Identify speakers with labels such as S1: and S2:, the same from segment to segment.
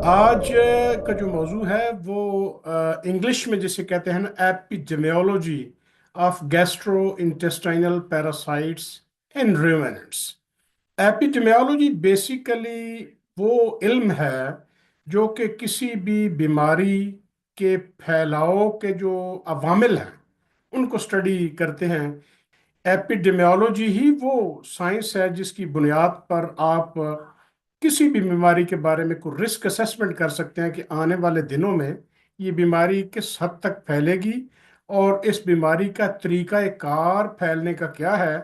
S1: آج کا جو موضوع ہے وہ انگلش میں جسے کہتے ہیں نا epidemiology of gastrointestinal parasites in ruminants. Epidemiology basically وہ علم ہے جو کہ کسی بھی بیماری کے پھیلاؤ کے جو عوامل ہیں ان کو اسٹڈی کرتے ہیں۔ ایپیڈیمیولوجی ہی وہ سائنس ہے جس کی بنیاد پر آپ کسی بھی بیماری کے بارے میں کوئی رسک اسیسمنٹ کر سکتے ہیں کہ آنے والے دنوں میں یہ بیماری کس حد تک پھیلے گی اور اس بیماری کا طریقہ کار پھیلنے کا کیا ہے،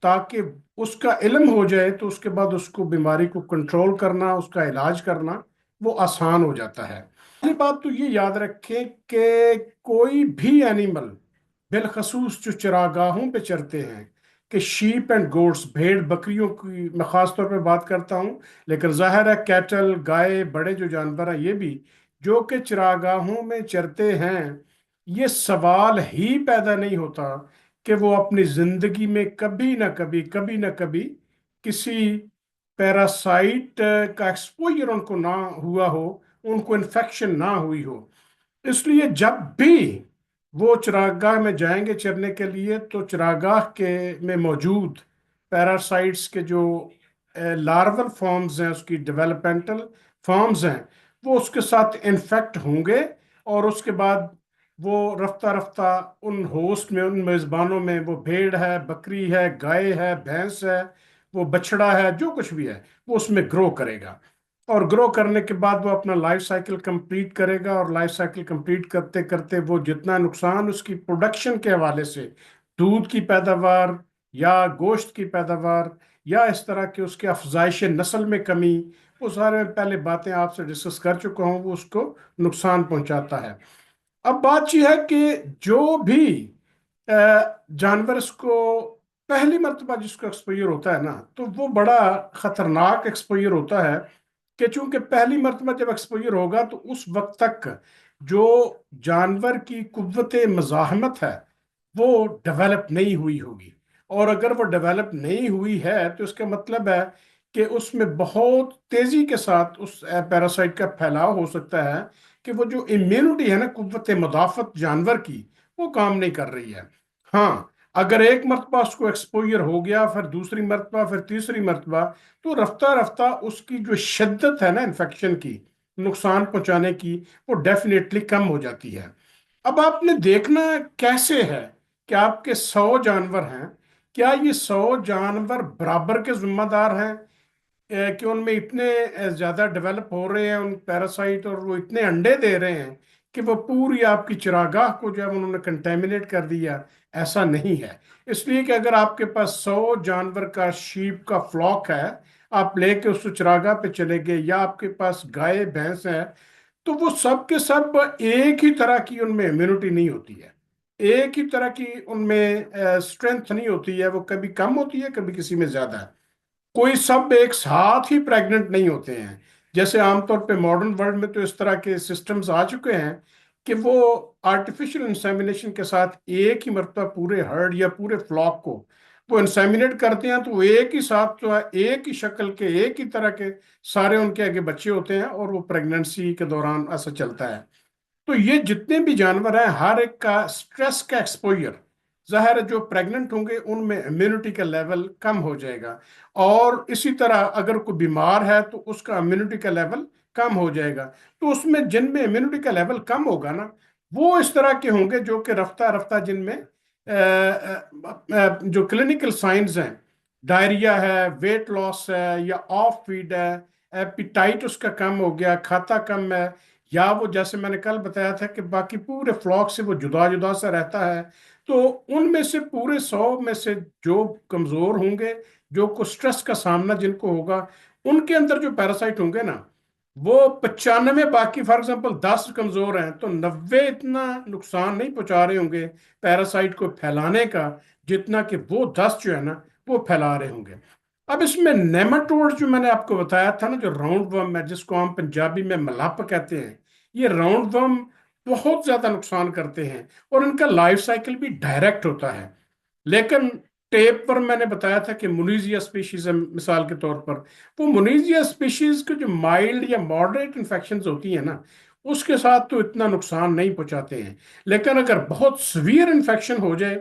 S1: تاکہ اس کا علم ہو جائے تو اس کے بعد اس کو بیماری کو کنٹرول کرنا، اس کا علاج کرنا وہ آسان ہو جاتا ہے۔ پہلی بات تو یہ یاد رکھیں کہ کوئی بھی اینیمل، بالخصوص جو چراگاہوں پہ چرتے ہیں، کہ شیپ اینڈ گوٹس، بھیڑ بکریوں کی میں خاص طور پہ بات کرتا ہوں، لیکن ظاہر ہے کیٹل، گائے، بڑے جو جانور ہیں یہ بھی جو کہ چراگاہوں میں چرتے ہیں، یہ سوال ہی پیدا نہیں ہوتا کہ وہ اپنی زندگی میں کبھی نہ کبھی کسی پیراسائٹ کا ایکسپوجر ان کو نہ ہوا ہو، ان کو انفیکشن نہ ہوئی ہو۔ اس لیے جب بھی وہ چراگاہ میں جائیں گے چرنے کے لیے تو چراگاہ کے میں موجود پیراسائٹس کے جو لارول فارمز ہیں، اس کی ڈیولپمنٹل فارمز ہیں، وہ اس کے ساتھ انفیکٹ ہوں گے، اور اس کے بعد وہ رفتہ رفتہ ان ہوسٹ میں، ان میزبانوں میں، وہ بھیڑ ہے، بکری ہے، گائے ہے، بھینس ہے، وہ بچڑا ہے، جو کچھ بھی ہے وہ اس میں گرو کرے گا، اور گرو کرنے کے بعد وہ اپنا لائف سائیکل کمپلیٹ کرے گا، اور لائف سائیکل کمپلیٹ کرتے کرتے وہ جتنا نقصان اس کی پروڈکشن کے حوالے سے، دودھ کی پیداوار یا گوشت کی پیداوار یا اس طرح کے اس کے افزائش نسل میں کمی، وہ سارے پہلے باتیں آپ سے ڈسکس کر چکا ہوں، وہ اس کو نقصان پہنچاتا ہے۔ اب بات یہ ہے کہ جو بھی جانور اس کو پہلی مرتبہ جس کو ایکسپوئر ہوتا ہے نا، تو وہ بڑا خطرناک ایکسپوئر ہوتا ہے، کہ چونکہ پہلی مرتبہ جب ایکسپوئر ہوگا تو اس وقت تک جو جانور کی قوت مزاحمت ہے وہ ڈیولپ نہیں ہوئی ہوگی، اور اگر وہ ڈیولپ نہیں ہوئی ہے تو اس کا مطلب ہے کہ اس میں بہت تیزی کے ساتھ اس پیراسائٹ کا پھیلاؤ ہو سکتا ہے، کہ وہ جو امیونٹی ہے نا، قوت مدافعت جانور کی، وہ کام نہیں کر رہی ہے۔ ہاں، اگر ایک مرتبہ اس کو ایکسپوئر ہو گیا، پھر دوسری مرتبہ، پھر تیسری مرتبہ، تو رفتہ رفتہ اس کی جو شدت ہے نا انفیکشن کی، نقصان پہنچانے کی، وہ ڈیفینیٹلی کم ہو جاتی ہے۔ اب آپ نے دیکھنا کیسے ہے کہ آپ کے 100 جانور ہیں، کیا یہ 100 جانور برابر کے ذمہ دار ہیں کہ ان میں اتنے زیادہ ڈیولپ ہو رہے ہیں ان پیراسائٹ، اور وہ اتنے انڈے دے رہے ہیں کہ وہ پوری آپ کی چراگاہ کو جو ہے انہوں نے کنٹیمنیٹ کر دیا؟ ایسا نہیں ہے۔ اس لیے کہ اگر آپ کے پاس 100 جانور کا شیپ کا فلاک ہے، آپ لے کے اس چراگاہ پہ چلے گئے، یا آپ کے پاس گائے بھینس ہے، تو وہ سب کے سب ایک ہی طرح کی ان میں امیونٹی نہیں ہوتی ہے، ایک ہی طرح کی ان میں اسٹرینتھ نہیں ہوتی ہے، وہ کبھی کم ہوتی ہے، کبھی کسی میں زیادہ ہے۔ کوئی سب ایک ساتھ ہی پریگننٹ نہیں ہوتے ہیں، جیسے عام طور پہ ماڈرن ورلڈ میں تو اس طرح کے سسٹمز آ چکے ہیں کہ وہ آرٹیفیشل انسیمینیشن کے ساتھ ایک ہی مرتبہ پورے ہرڈ یا پورے فلاک کو وہ انسیمینیٹ کرتے ہیں، تو وہ ایک ہی ساتھ جو ہے، ایک ہی شکل کے، ایک ہی طرح کے سارے ان کے آگے بچے ہوتے ہیں، اور وہ پریگننسی کے دوران ایسا چلتا ہے۔ تو یہ جتنے بھی جانور ہیں، ہر ایک کا سٹریس کا ایکسپوئر، ظاہر ہے جو پریگننٹ ہوں گے ان میں امیونٹی کا لیول کم ہو جائے گا، اور اسی طرح اگر کوئی بیمار ہے تو اس کا امیونٹی کا لیول کم ہو جائے گا۔ تو اس میں جن میں امیونٹی کا لیول کم ہوگا نا، وہ اس طرح کے ہوں گے جو کہ رفتہ رفتہ جن میں جو کلینکل سائنز ہیں، ڈائریا ہے، ویٹ لاس ہے، یا آف فیڈ ہے، ایپیٹائٹ اس کا کم ہو گیا، کھاتا کم ہے، یا وہ جیسے میں نے کل بتایا تھا کہ باقی پورے فلاک سے وہ جدا جدا سا رہتا ہے، تو ان میں سے پورے 100 میں سے جو کمزور ہوں گے، جو کو سٹریس کا سامنا جن کو ہوگا، ان کے اندر جو پیراسائٹ ہوں گے نا، وہ 95، باقی فار ایگزامپل 10 کمزور ہیں تو 90 اتنا نقصان نہیں پہنچا رہے ہوں گے پیراسائٹ کو پھیلانے کا، جتنا کہ وہ 10 جو ہے نا وہ پھیلا رہے ہوں گے۔ اب اس میں نیماٹوڈ جو میں نے آپ کو بتایا تھا نا، جو راؤنڈ ورم ہے، جس کو ہم پنجابی میں ملپ کہتے ہیں، یہ راؤنڈ ورم بہت زیادہ نقصان کرتے ہیں، اور ان کا لائف سائیکل بھی ڈائریکٹ ہوتا ہے۔ لیکن टेप पर मैंने बताया था कि मुनीजिया स्पीशीज है मिसाल के तौर पर। वो मुनीजिया स्पीशीज के जो माइल्ड या मॉडरेट इन्फेक्शन होती है ना, उसके साथ तो इतना नुकसान नहीं पहुंचाते हैं। लेकिन अगर बहुत सीवियर इन्फेक्शन हो जाए,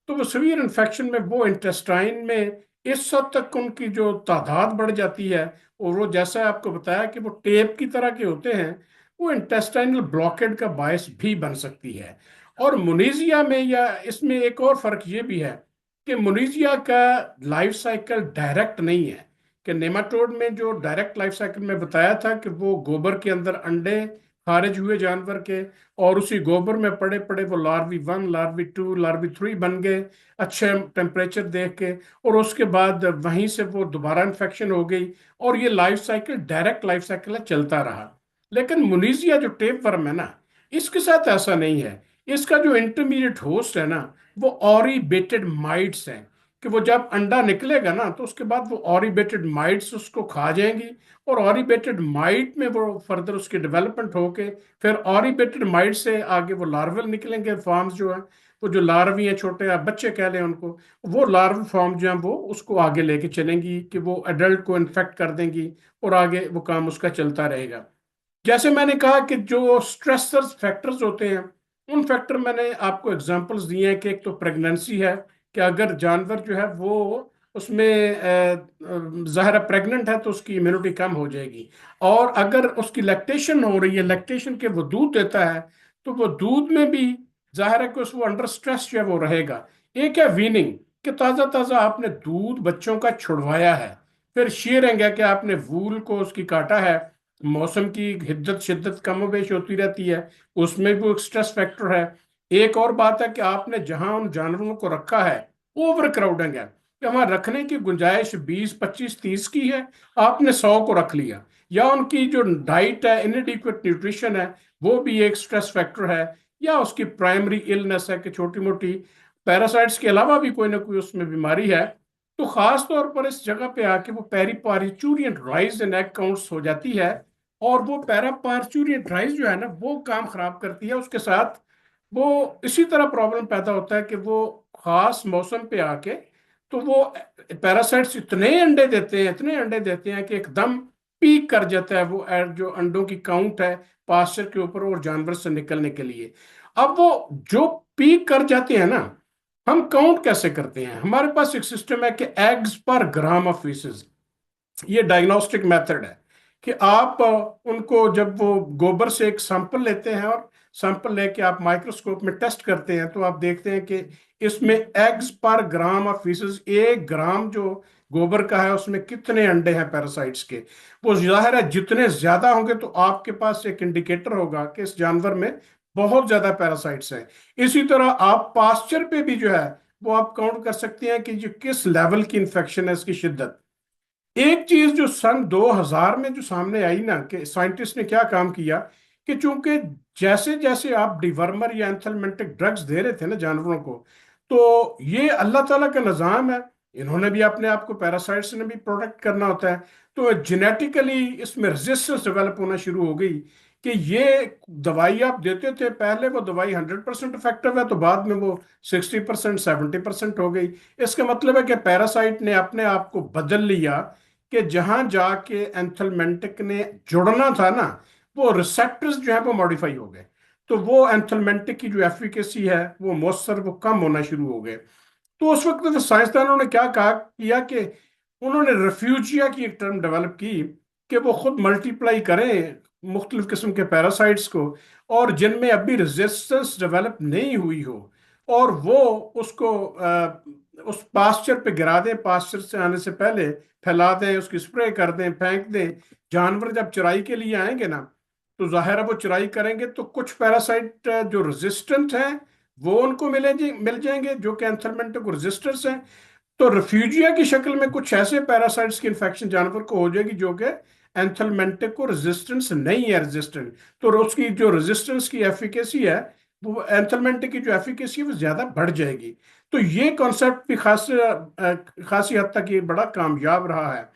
S1: तो वो सीवियर इन्फेक्शन में वो इंटेस्टाइन में इस हद तक उनकी जो तादाद बढ़ जाती है, और वो जैसा आपको बताया कि वो टेप की तरह के होते हैं, वो इंटेस्टाइनल ब्लॉकेड का बायस भी बन सकती है। और मुनीजिया में या इसमें एक और फर्क ये भी है कि मुनीजिया का लाइफ साइकिल डायरेक्ट नहीं है। कि नेमाटोड में जो डायरेक्ट लाइफ साइकिल में बताया था कि वो गोबर के अंदर अंडे खारिज हुए जानवर के, और उसी गोबर में पड़े पड़े वो larvae one, larvae two, larvae three बन गए अच्छे टेम्परेचर देख के, और उसके बाद वहीं से वो दोबारा इन्फेक्शन हो गई, और ये life cycle direct life cycle है, चलता रहा। लेकिन मुनीजिया जो टेप वर्म है ना, इसके साथ ऐसा नहीं है। इसका जो इंटरमीडिएट होस्ट है ना, वो ऑरिबेटेड माइट्स हैं। कि वो जब अंडा निकलेगा ना, तो उसके बाद वो ऑरिबेटेड माइट्स उसको खा जाएंगी, और ऑरिबेटेड माइट में वो फर्दर उसकी डेवलपमेंट होके फिर ऑरिबेटेड माइट से आगे वो लार्वल निकलेंगे फॉर्म्स जो है। वो जो लार्वी हैं, छोटे आप बच्चे कह लें उनको, वो लार्व फॉर्म जो है वो उसको आगे लेके चलेंगी कि वो एडल्ट को इन्फेक्ट कर देंगी, और आगे वो काम उसका चलता रहेगा। जैसे मैंने कहा कि जो स्ट्रेसर्स फैक्टर्स होते हैं, उन फैक्टर मैंने आपको एग्जांपल्स दिए हैं कि एक तो प्रेगनेंसी है, कि अगर जानवर जो है वो उसमें ज़ाहिर प्रेग्नेंट है तो उसकी इम्यूनिटी कम हो जाएगी। और अगर उसकी लैक्टेशन हो रही है, लैक्टेशन के वो दूध देता है, तो वो दूध में भी ज़ाहिर है कि वो अंडर स्ट्रेस जो है वो रहेगा। एक है वीनिंग, कि ताज़ा ताज़ा आपने दूध बच्चों का छुड़वाया है। फिर शीयरिंग है कि आपने वूल को उसकी काटा है। मौसम की हिद्दत शिद्दत कम बेश होती रहती है, उसमें भी एक स्ट्रेस फैक्टर है। एक और बात है कि आपने जहां उन जानवरों को रखा है, ओवर क्राउडिंग है, कि वहां रखने की गुंजाइश 20 25 30 की है, आपने 100 को रख लिया। या उनकी जो डाइट है, इनएडिक्वेट न्यूट्रिशन है, वो भी एक स्ट्रेस फैक्टर है। या उसकी प्राइमरी इलनेस है कि छोटी मोटी पैरासाइट्स के अलावा भी कोई ना कोई उसमें बीमारी है। तो खास तौर पर इस जगह पे आके वो पेरिपार्चूरियन राइज इन एग काउंट्स हो जाती है, और वो पैरापार्चूरियन राइज जो है ना, वो काम खराब करती है। उसके साथ वो इसी तरह प्रॉब्लम पैदा होता है कि वो खास मौसम पे आके तो वो पैरासाइट्स इतने अंडे देते हैं, इतने अंडे देते हैं कि एकदम पीक कर जाता है वो जो अंडों की काउंट है पास्चर के ऊपर और जानवर से निकलने के लिए। अब वो जो पीक कर जाते हैं ना, हम काउंट कैसे करते हैं? हमारे पास एक सिस्टम है कि एग्स पर ग्राम ऑफ फीसेस, ये डायग्नोस्टिक मेथड है। कि आप उनको जब वो गोबर से एक सैंपल लेते हैं, और सैंपल लेके आप माइक्रोस्कोप में टेस्ट करते हैं, तो आप देखते हैं कि इसमें एग्स पर ग्राम ऑफ फीसेस, 1 ग्राम जो गोबर का है उसमें कितने अंडे हैं पैरासाइट्स के। वो जाहिर है जितने ज्यादा होंगे तो आपके पास एक इंडिकेटर होगा कि इस जानवर में बहुत ज्यादा पैरासाइट्स हैं। इसी तरह आप पास्चर पे भी जो है वो आप काउंट कर सकते हैं कि जो किस लेवल की इंफेक्शन है, इसकी शिद्दत। एक चीज जो सन 2000 में जो सामने आई ना, कि साइंटिस्ट ने क्या काम किया, कि चूंकि जैसे जैसे आप डिवर्मर या एंथलमेंटिक ड्रग्स दे रहे थे ना जानवरों को, तो ये अल्लाह ताला का निजाम है। इन्होंने भी अपने आप को पैरासाइट से भी प्रोटेक्ट करना होता है। तो जेनेटिकली इसमें रेजिस्टेंस डेवलप होना शुरू हो गई। कि ये दवाई आप देते थे, पहले वो दवाई 100% इफेक्टिव है, तो बाद में वो 60% 70% हो गई। इसका मतलब है कि पैरासाइट ने अपने आप को बदल लिया, कि जहां जाके एंथलमेंटिक ने जुड़ना था ना, वो रिसेप्टर्स जो है वो मॉडिफाई हो गए। तो वो एंथलमेंटिक की जो एफिकेसी है वो मौसर वो कम होना शुरू हो गए। तो उस वक्त तो साइंसदानों ने क्या कहा किया कि उन्होंने रेफ्यूजिया की एक टर्म डेवलप की, कि वो खुद मल्टीप्लाई करें मुख्तलिफ किस्म के पैरासाइट्स को, और जिनमें अभी रेजिस्टेंस डेवलप नहीं हुई हो, और वो उसको उस पास्चर पे गिरा दें, पास्चर से आने से पहले फैला दें, उसकी स्प्रे कर दें, फेंक दें। जानवर जब चराई के लिए आएंगे ना, तो जाहिर है वो चराई करेंगे, तो कुछ पैरासाइट जो रेजिस्टेंट हैं वो उनको मिल जाएंगे, जो कि एंथलमेंटिक रेजिस्टेंस हैं। तो रिफ्यूजिया की शक्ल में कुछ ऐसे पैरासाइट्स की इन्फेक्शन जानवर को हो जाएगी जो कि एंथलमेंटिक को रेजिस्टेंस नहीं है, रेजिस्टेंट। तो उसकी जो रेजिस्टेंस की एफिकेसी है, वो एंथलमेंटिक की जो एफिकेसी है वो ज्यादा बढ़ जाएगी। तो ये कॉन्सेप्ट भी खासी हद तक ये बड़ा कामयाब रहा है।